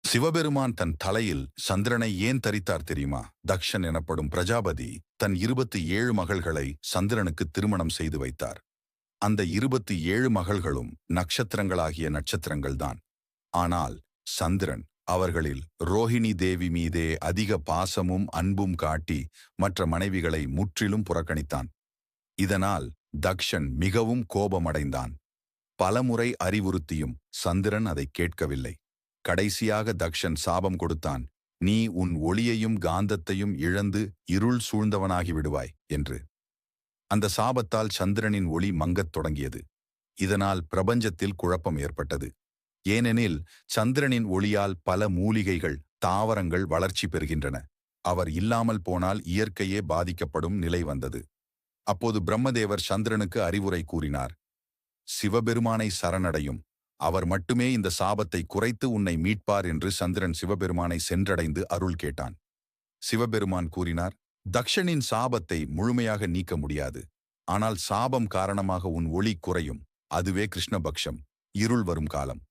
சிவபெருமான் தன் தலையில் சந்திரனை ஏன் தரித்தார் தெரியுமா? தக்ஷன் எனப்படும் பிரஜாபதி தன் 27 மகள்களை சந்திரனுக்கு திருமணம் செய்து வைத்தார். அந்த 27 மகள்களும் நட்சத்திரங்களாகிய நட்சத்திரங்கள்தான். ஆனால் சந்திரன் அவர்களில் ரோஹிணி தேவி மீதே அதிக பாசமும் அன்பும் காட்டி மற்ற மனைவிகளை முற்றிலும் புறக்கணித்தான். இதனால் தக்ஷன் மிகவும் கோபமடைந்தான். பலமுறை அறிவுறுத்தியும் சந்திரன் அதை கேட்கவில்லை. கடைசியாக தக்ஷன் சாபம் கொடுத்தான். நீ உன் ஒளியையும் காந்தத்தையும் இழந்து இருள் சூழ்ந்தவனாகி விடுவாய் என்று. அந்த சாபத்தால் சந்திரனின் ஒளி மங்கத் தொடங்கியது. இதனால் பிரபஞ்சத்தில் குழப்பம் ஏற்பட்டது. ஏனெனில் சந்திரனின் ஒளியால் பல மூலிகைகள், தாவரங்கள் வளர்ச்சி பெறுகின்றன. அவர் இல்லாமல் போனால் இயற்கையே பாதிக்கப்படும் நிலை வந்தது. அப்போது பிரம்மதேவர் சந்திரனுக்கு அறிவுரை கூறினார். சிவபெருமானை சரணடையும், அவர் மட்டுமே இந்த சாபத்தை குறைத்து உன்னை மீட்பார் என்று. சந்திரன் சிவபெருமானை சென்றடைந்து அருள் கேட்டான். சிவபெருமான் கூறினார், தக்ஷனின் சாபத்தை முழுமையாக நீக்க முடியாது. ஆனால் சாபம் காரணமாக உன் ஒளி குறையும். அதுவே கிருஷ்ணபக்ஷம், இருள் வரும் காலம்.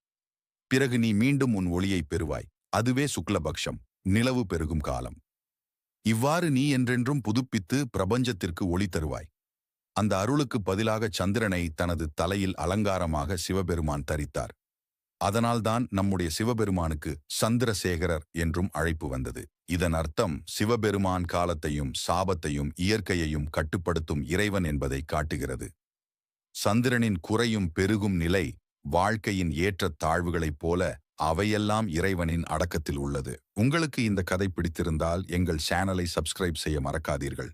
பிறகு நீ மீண்டும் உன் ஒளியை பெறுவாய். அதுவே சுக்லபக்ஷம், நிலவு பெருகும் காலம். இவ்வாறு நீ என்றென்றும் புதுப்பித்து பிரபஞ்சத்திற்கு ஒளி தருவாய். அந்த அருளுக்கு பதிலாக சந்திரனை தனது தலையில் அலங்காரமாக சிவபெருமான் தரித்தார். அதனால்தான் நம்முடைய சிவபெருமானுக்கு சந்திரசேகரர் என்றும் அழைப்பு வந்தது. இதன் அர்த்தம் சிவபெருமான் காலத்தையும் சாபத்தையும் இயற்கையையும் கட்டுப்படுத்தும் இறைவன் என்பதை காட்டுகிறது. சந்திரனின் குறையும் பெருகும் நிலை வாழ்க்கையின் ஏற்றத் தாழ்வுகளைப் போல அவையெல்லாம் இறைவனின் அடக்கத்தில் உள்ளது. உங்களுக்கு இந்த கதை பிடித்திருந்தால் எங்கள் சேனலை சப்ஸ்கிரைப் செய்ய மறக்காதீர்கள்.